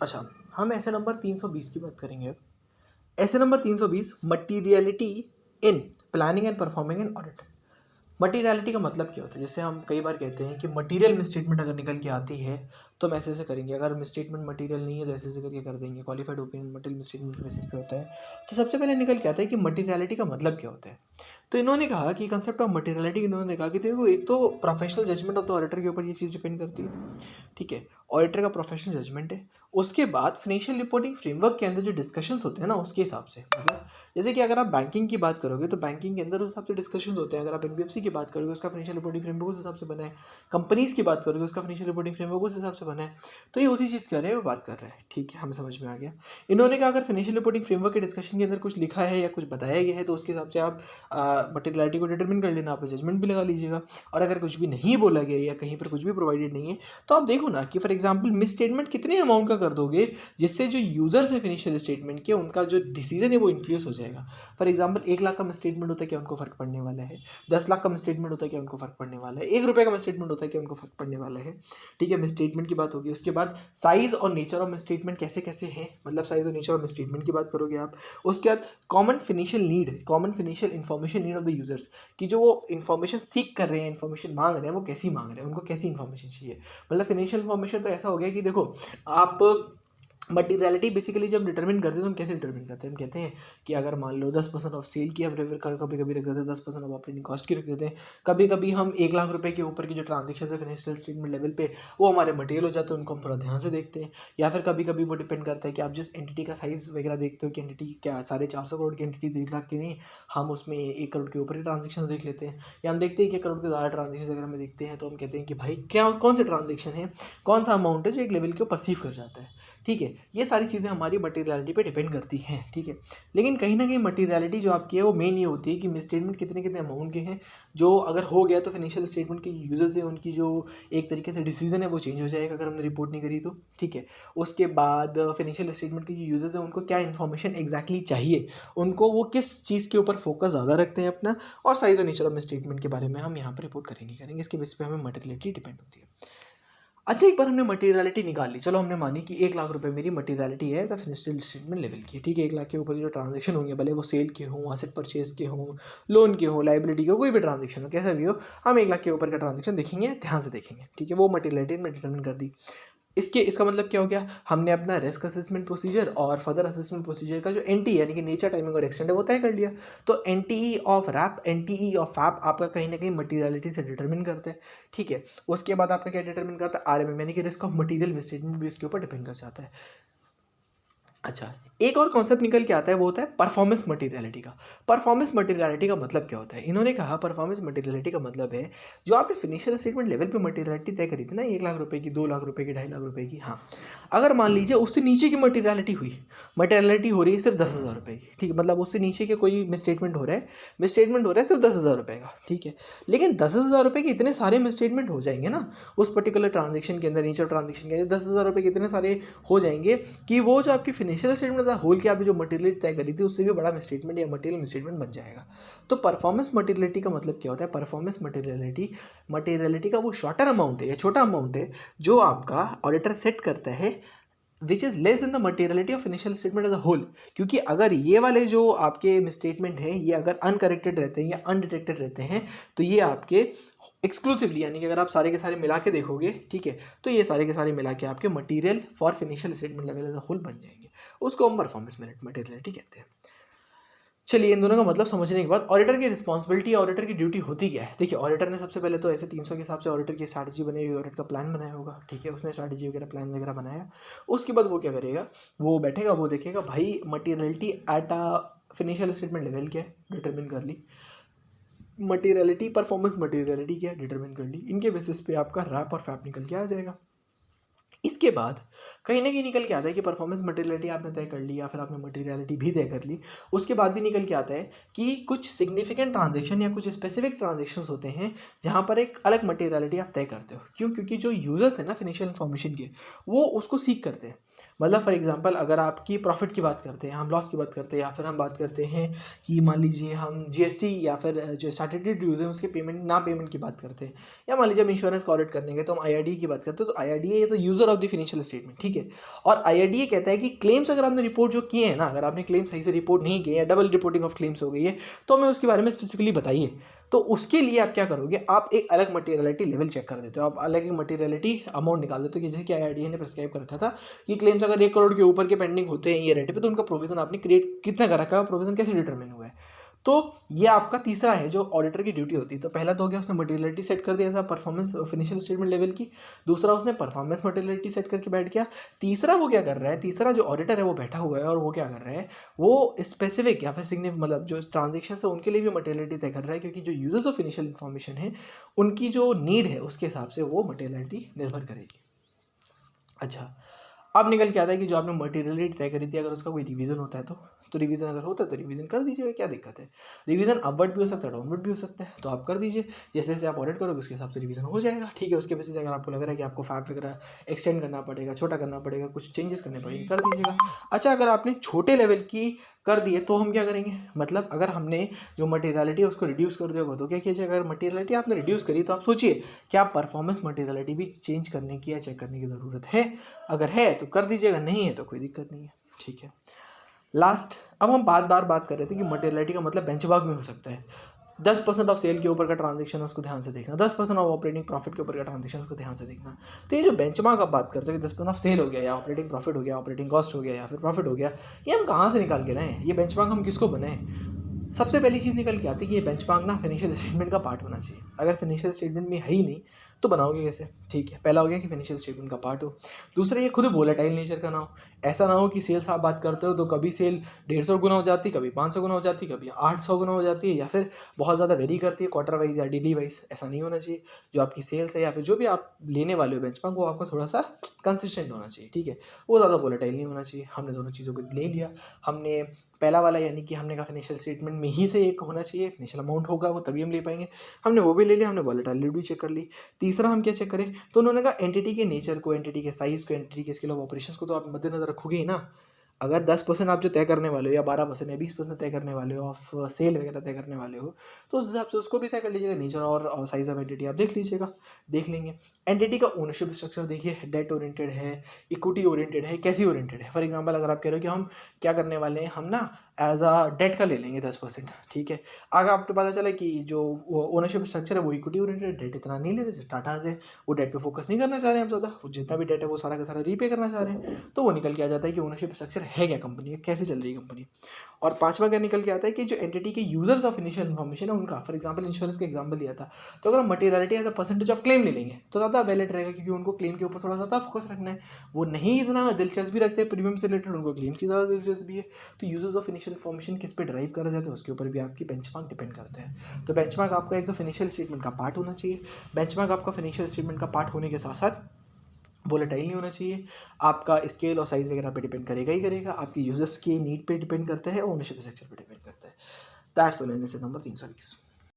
अच्छा, हम ऐसे नंबर 320 की बात करेंगे। ऐसे number 320 materiality in planning and performing an audit. Materiality का मतलब क्या होता है? जैसे हम कई बार कहते हैं कि मटीरियल मिसस्टेटमेंट अगर निकल के आती है तो हम ऐसे ऐसे करेंगे, अगर मिसस्टेटमेंट मटीरियल नहीं है तो ऐसे ऐसे करके कर देंगे। क्वालिफाइड ओपिनियन मटीरियल मिसस्टेटमेंट के बेसिस पे होता है। तो सबसे पहले निकल के आता है कि मटीरियलिटी का मतलब क्या होता है। तो इन्होंने कहा कि कंसेप्ट ऑफ मटीरियलिटी, इन्होंने कहा कि देखो, एक तो professional judgement of the auditor के ऊपर ये चीज़ डिपेंड करती है। ठीक है, ऑडिटर का प्रोफेशनल जजमेंट है। उसके बाद फिनेंशियल रिपोर्टिंग फ्रेमवर्क के अंदर जो डिस्कशंस होते हैं ना, उसके हिसाब से, मतलब जैसे कि अगर आप बैंकिंग की बात करोगे तो बैंकिंग के अंदर उस हिसाब से डिस्कशंस होते हैं। अगर आप एनबीएफसी की बात करोगे उसका फिनेंशियल रिपोर्टिंग फ्रेमवर्क उस हिसाब से बना है। कंपनीज की बात करोगे उसका फिनेंशियल रिपोर्टिंग फ्रेमवर्क उस हिसाब से बना है। तो ये उसी चीज़ के बारे में बात कर रहा है। ठीक है, हमें समझ में आ गया। इन्होंने कहा अगर फिनेंशियल रिपोर्टिंग फ्रेमवर्क के डिस्कशन के अंदर कुछ लिखा है या कुछ बताया गया है तो उसके हिसाब से आप मटेरियलिटी को डिटरमिन कर लेना, आप जजमेंट भी लगा लीजिएगा। और अगर कुछ भी नहीं बोला गया या कहीं पर कुछ भी प्रोवाइडेड नहीं है तो आप देखो ना कि फॉर एग्जाम्पल मिस स्टेटमेंट कितने अमाउंट का कर दोगे जिससे जो यूजर्स है फिनेंशियल स्टेटमेंट के, उनका जो डिसीजन है वो इन्फ्लुएंस हो जाएगा। फॉर एग्जाम्पल 1 लाख का मिस स्टेटमेंट होता है क्या उनको फर्क पड़ने वाला है? 10 लाख का मिस स्टेटमेंट होता है क्या उनको फर्क पड़ने वाला है? 1 रुपये का मिस स्टेटमेंट होता है क्या उनको फर्क पड़ने वाला है? ठीक है, मिस स्टेटमेंट की बात होगी। उसके बाद साइज और नेचर ऑफ मिस स्टेटमेंट कैसे कैसे है, मतलब साइज और नेचर ऑफ मिस स्टेटमेंट की बात करोगे आप। उसके बाद common financial need, common financial information need of the users, कि जो वो इन्फॉर्मेशन सीख कर रहे हैं, इन्फॉर्मेशन मांग रहे हैं, वो कैसी मांग रहे हैं, उनको कैसी इन्फॉर्मेशन चाहिए। मतलब फिनेंशियल इन्फॉर्मेशन तो ऐसा हो गया कि देखो, आप मटीरियलिटी बेसिकली जब डिटरमिन करते हैं तो हम कैसे डिटरमिन करते हैं? हम कहते हैं कि अगर मान लो 10% ऑफ सेल की हम कभी कभी रख देते हैं, 10% ऑफ ऑपरेटिंग कॉस्ट की रख देते हैं। कभी कभी हम 1 लाख रुपए के ऊपर की जो ट्रांजेक्शन है फाइनेंशियल स्टेटमेंट लेवल पे, वो हमारे मटेरियल हो जाते हैं, उनको हम थोड़ा ध्यान से देखते हैं। या फिर कभी कभी वो डिपेंड करता है कि आप जिस एंटिटी का साइज वगैरह देखते हो कि एंटिटी क्या 450 करोड़ की एंटिटी 1 लाख की नहीं, हम उसमें 1 करोड़ के ऊपर की ट्रांजेक्शन देख लेते हैं। या हम देखते हैं कि 1 करोड़ के ज़्यादा ट्रांजेक्शन अगर हमें देखते हैं तो हम कहते हैं कि भाई क्या कौन से ट्रांजेक्शन है, कौन सा अमाउंट है जो एक लेवल को परसीव कर जाता है। ठीक है, ये सारी चीज़ें हमारी मटीरियलिटी पे डिपेंड करती हैं। ठीक है, लेकिन कहीं ना कहीं मटीरियलिटी जो आपकी है वो मेन ये होती है कि मिस स्टेटमेंट कितने कितने अमाउंट के हैं, जो अगर हो गया तो फिनेंशियल स्टेटमेंट के यूजर्स हैं उनकी जो एक तरीके से डिसीजन है वो चेंज हो जाएगा अगर हमने रिपोर्ट नहीं करी तो। ठीक है, उसके बाद फिनेंशियल स्टेटमेंट के जो यूजर्स हैं उनको क्या इन्फॉर्मेशन एग्जैक्टली चाहिए, उनको वो किस चीज़ के ऊपर फोकस ज़्यादा रखते हैं अपना, और साइज और नेचर ऑफ मिस स्टेटमेंट के बारे में हम यहाँ पर रिपोर्ट करेंगे। इसके बेस पे हमें मटीरियलिटी डिपेंड होती है। अच्छा, एक बार हमने मटीरियलिटी निकाल ली, चलो हमने मानी कि 1 लाख रुपए मेरी मटीरियलिटी है द फाइनेंशियल स्टेटमेंट लेवल की। ठीक है, 1 लाख के ऊपर जो ट्रांजेक्शन होंगे, भले वो सेल के हों, एसेट परचेज के हों, लोन के हों, लाइबिलिटी के हो, कोई भी ट्रांजेक्शन हो, कैसा भी हो, हम 1 लाख के ऊपर का ट्रांजेक्शन देखेंगे, ध्यान से देखेंगे। ठीक है, वो मटीरियलिटी में डिटरमिन कर दी। इसका मतलब क्या हो गया, हमने अपना रिस्क असेसमेंट प्रोसीजर और फर्दर असेसमेंट प्रोसीजर का जो एनटी यानी कि नेचर, टाइमिंग और एक्सटेंट है वो तय कर लिया। तो एनटीई ऑफ रैप, एनटीई ऑफ फैप आपका कहीं ना कहीं मटीरियलिटी से डिटरमिन करते हैं। ठीक है, उसके बाद आपका क्या डिटरमिन करता है? आरएमएम यानी कि रिस्क ऑफ मटीरियल मिसस्टेटमेंट भी इसके ऊपर डिपेंड कर जाता है। अच्छा, एक और कॉन्सेप्ट निकल के आता है, वो होता है परफॉर्मेंस मटीरियलिटी का। परफॉर्मेंस मटीरियलिटी का मतलब क्या होता है? इन्होंने कहा परफॉर्मेंस मटीरियलिटी का मतलब है जो आपने फिनेंशियल स्टेटमेंट लेवल पे मटीरियलिटी तय करी थी ना, 1 लाख रुपए की, 2 लाख रुपए की, 2.5 लाख रुपए की, हाँ, अगर मान लीजिए उससे नीचे की मटीरियलिटी हुई, मटीरियलिटी हो रही है सिर्फ 10,000 रुपये की। ठीक है, मतलब उससे नीचे के कोई मिसस्टेटमेंट हो रहा है, मिसस्टेटमेंट हो रहा है सिर्फ 10,000 रुपये का। ठीक है, लेकिन 10,000 रुपये के इतने सारे मिसस्टेटमेंट हो जाएंगे ना उस पर्टिकुलर ट्रांजेक्शन के अंदर, नीचे ट्रांजेक्शन के अंदर 10,000 रुपये के इतने सारे हो जाएंगे कि वो जो आपकी फिनेंशियल स्टेटमेंट होल की आपने जो मटीरियल तय करी थी उससे भी बड़ा मिसस्टेटमेंट या मटीरियल मिसस्टेटमेंट बन जाएगा। तो परफॉर्मेंस मटीरियलिटी का मतलब क्या होता है? परफॉर्मेंस मटीरियलिटी का वो शॉर्टर अमाउंट है या छोटा अमाउंट है जो आपका ऑडिटर सेट करता है, which is less in the materiality of financial statement as a whole. क्योंकि अगर ये वाले जो आपके मिसस्टेटमेंट हैं ये अगर अनकरेक्टेड रहते हैं या अनडिटेक्टेड रहते हैं तो ये आपके एक्सक्लूसिवली, यानी कि अगर आप सारे के सारे मिला के देखोगे, ठीक है, तो ये सारे के सारे मिला के आपके material for financial statement level as a whole बन जाएंगे। उसको हम परफॉर्मेंस मटीरियलिटी कहते हैं। चलिए, इन दोनों का मतलब समझने के बाद ऑडिटर की रिस्पॉन्सिबिलिटी, ऑडिटर की ड्यूटी होती क्या है? देखिए, ऑडिटर ने सबसे पहले तो ऐसे 300 के हिसाब से ऑडिटर की स्ट्रैटेजी बनाई हुई, ऑडिट का प्लान बनाया होगा। ठीक है, उसने स्ट्रैटेजी वगैरह प्लान वगैरह बनाया। उसके बाद वो क्या करेगा, वो बैठेगा, वो देखेगा भाई materiality at a financial statement level क्या है, डिटरमिन कर ली। मटीरियलिटी, परफॉर्मेंस मटीरियलिटी क्या है, डिटरमिन कर ली। इनके बेसिस पे आपका रैप और फैप निकल के आ जाएगा। इसके बाद कहीं ना कहीं निकल के आता है कि परफॉर्मेंस मटीरियलिटी आपने तय कर ली या फिर आपने मटीरियलिटी भी तय कर ली। उसके बाद भी निकल के आता है कि कुछ सिग्निफिकेंट ट्रांजेक्शन या कुछ स्पेसिफिक ट्रांजेक्शंस होते हैं जहाँ पर एक अलग मटीरियलिटी आप तय करते हो। क्यों? क्योंकि जो यूजर्स हैं ना फिनेंशियल इन्फॉर्मेशन के, वो उसको सीख करते हैं। मतलब फॉर एग्जाम्पल अगर आपकी प्रॉफिट की बात करते हैं, हम लॉस की बात करते हैं, या फिर हम बात करते हैं कि मान लीजिए हम जीएसटी या फिर जो स्टैट्यूटरी ड्यूज है उसके पेमेंट ना पेमेंट की बात करते हैं, या मान लीजिए हम इंश्योरेंस का ऑडिट करने के तो हम आईआरडीए की बात करते हैं, तो IRDA is the user of the financial statement, ठीक है। और IRDA कहता है कि क्लेम्स अगर आपने रिपोर्ट जो किए हैं ना, अगर आपने क्लेम सही से रिपोर्ट नहीं किए या डबल रिपोर्टिंग ऑफ क्लेम्स हो गई है, तो हमें उसके बारे में स्पेसिफिकली बताइए। तो उसके लिए आप क्या करोगे, आप एक अलग मटेरियलिटी लेवल चेक कर देते हो, आप अलग एक मटेरियलिटी अमाउंट निकाल देते हो कि जैसे कि IRDA ने प्रिस्क्राइब कर रखा था कि क्लेम्स अगर 1 करोड़ के ऊपर के पेंडिंग होते हैं ये रेट पे, तो उनका प्रोविजन आपने क्रिएट कितना कर रखा है, प्रोविजन कैसे डिटरमिन हुआ है। तो ये आपका तीसरा है जो ऑडिटर की ड्यूटी होती है। तो पहला तो हो गया उसने मटेरियलिटी सेट कर दिया ऐसा परफॉर्मेंस फिनेंशियल स्टेटमेंट लेवल की, दूसरा उसने परफॉर्मेंस मटेरियलिटी सेट करके बैठ गया, तीसरा वो क्या कर रहा है, तीसरा जो ऑडिटर है वो बैठा हुआ है और वो क्या कर रहा है, वो स्पेसिफिक या फिर सिग्निफिकेंट मतलब जो ट्रांजेक्शन है उनके लिए भी मटेरियलिटी तय कर रहा है, क्योंकि जो यूजर्स ऑफ फिनेंशियल इन्फॉर्मेशन है उनकी जो नीड है उसके हिसाब से वो मटेरियलिटी निर्भर करेगी। अच्छा, अब निकल के आता है कि जो आपने मटेरियलिटी तय करी थी अगर उसका कोई रिवीजन होता है तो रिवीजन अगर होता है तो रिवीजन कर दीजिएगा, क्या दिक्कत है। रिवीजन अपवर्ड भी हो सकता है, डाउनवर्ड भी हो सकता है, तो आप कर दीजिए। जैसे जैसे आप ऑडिट करोगे उसके हिसाब से रिवीजन हो जाएगा, ठीक है। उसके बेसिस अगर आपको लग रहा है कि आपको फैब वगैरह एक्सटेंड करना पड़ेगा, छोटा करना पड़ेगा, कुछ चेंजेस करने पड़ेंगे, कर दीजिएगा। अच्छा, अगर आपने छोटे लेवल की कर दिए तो हम क्या करेंगे, मतलब अगर हमने जो मटेरियलिटी है उसको रिड्यूस कर दिया होगा तो क्या कीजिए, अगर मटेरियलिटी आपने रिड्यूस करी तो आप सोचिए क्या परफॉर्मेंस मटेरियलिटी भी चेंज करने की या चेक करने की ज़रूरत है। अगर है तो कर दीजिएगा, नहीं है तो कोई दिक्कत नहीं है, ठीक है। लास्ट, अब हम बात कर रहे थे कि मटेरियलिटी का मतलब बेंचमार्क में हो सकता है। 10% ऑफ सेल के ऊपर का ट्रांजेक्शन है उसको ध्यान से देखना, 10% ऑफ ऑपरेटिंग प्रॉफिट के ऊपर का ट्रांजेक्शन उसको ध्यान से देखना। तो ये जो बेंचमार्क आप बात करते हो कि 10% ऑफ सेल हो गया या ऑपरेटिंग प्रॉफिट हो गया, ऑपरेटिंग कॉस्ट हो गया या फिर प्रॉफिट हो गया, ये हम कहाँ से निकाल के लाएं, ये बेंचमार्क हम किसको बनाएं। सबसे पहली चीज़ निकल के आती है कि ये बेंचमार्क ना फिनेंशियल स्टेटमेंट का पार्ट होना चाहिए। अगर फिनेंशियल स्टेटमेंट में है ही नहीं तो बनाओगे कैसे, ठीक है। पहला हो गया कि फिनेंशियल स्टेटमेंट का पार्ट हो। दूसरा, ये खुद वोलेटाइल नेचर का ना हो। ऐसा ना हो कि सेल्स आप बात करते हो तो कभी सेल 150 गुना हो जाती, कभी 500 गुना हो जाती, कभी 800 गुना हो जाती है, या फिर बहुत ज़्यादा वेरी करती है क्वार्टर वाइज या डेली वाइज। ऐसा नहीं होना चाहिए। जो आपकी सेल्स है या फिर जो भी आप लेने वाले हो बेंचमार्क, वो आपका थोड़ा सा कंसिस्टेंट होना चाहिए, ठीक है। वो ज़्यादा वोलेटाइल नहीं होना चाहिए। हमने दोनों चीज़ों को ले लिया। हमने पहला वाला यानी कि हमने कहा फिनेंशियल स्टेटमेंट में ही से एक होना चाहिए, फिनेंशियल अमाउंट होगा वो तभी हम ले पाएंगे, हमने वो भी ले लिया। हमने वोलेटिलिटी भी चेक कर ली। तीसरा हम क्या चेक करें, तो उन्होंने कहा एंटिटी के नेचर को, एंटिटी के साइज को, एंटिटी के स्केल ऑफ ऑपरेशंस को तो आप मद्देनजर रखोगे ही ना। अगर 10% आप जो तय करने वाले हो या 12% या 20% तय करने वाले हो ऑफ सेल वगैरह तय करने वाले हो, तो उस हिसाब से उसको भी तय कर लीजिएगा। नेचर और साइज ऑफ एंटिटी आप देख लीजिएगा, देख लेंगे। एंटिटी का ओनरशिप स्ट्रक्चर देखिए, डेट ओरिएंटेड है, इक्विटी ओरिएंटेड है, कैसी ओरिएंटेड है। फॉर एग्जांपल अगर आप कह रहे हो कि हम क्या करने वाले हैं, हम ना एज अ डेट का ले लेंगे 10%, ठीक है। अगर आपको पता चला कि जो ओनरशिप स्ट्रक्चर है वो इक्विटी ओरिएंटेड, डेट इतना नहीं लेते, जैसे टाटा से वो डेट पे फोकस नहीं करना चाह रहे हैं हम ज़्यादा, वो जितना भी डेट है वो सारा का सारा रीपे करना चाह रहे हैं, तो वो निकल के आ जाता है कि ओनरशिप स्ट्रक्चर है क्या कंपनी, कैसे चल रही है कंपनी। और पांचवा क्या निकल के आता है कि जो एंटिटी के यूजर्स ऑफ इनिशियल इन्फॉर्मेशन है उनका, फॉर एग्जाम्पल इंश्योरेंस का एग्जाम्पल दिया था, तो अगर हम materiality as a percentage of claim ले लेंगे तो ज़्यादा वैलिड रहेगा, क्योंकि उनको क्लेम के ऊपर थोड़ा ज़्यादा फोकस रखना है। वो नहीं इतना दिलचस्पी रखते हैं प्रीमियम से रिलेटेड, उनको क्लेम की ज़्यादा दिलचस्पी है। तो यूजर्स ऑफ इनिशियल इन्फॉर्मेशन किस पे ड्राइव करा जाता है उसके ऊपर भी आपकी बेंचमार्क डिपेंड करते हैं। तो बेंचमार्क आपका एक तो फिनेंशियल स्टेटमेंट का पार्ट होना चाहिए। बेंचमार्क आपका फिनेंशियल स्टेटमेंट का पार्ट होने के साथ साथ वोलेटाइल नहीं होना चाहिए। आपका स्केल और साइज़ वगैरह पे डिपेंड करेगा ही करेगा, आपकी यूजर्स की नीड पे डिपेंड करता है, ओनरशिप स्ट्रक्चर पे डिपेंड करता है। That's all N S number 320।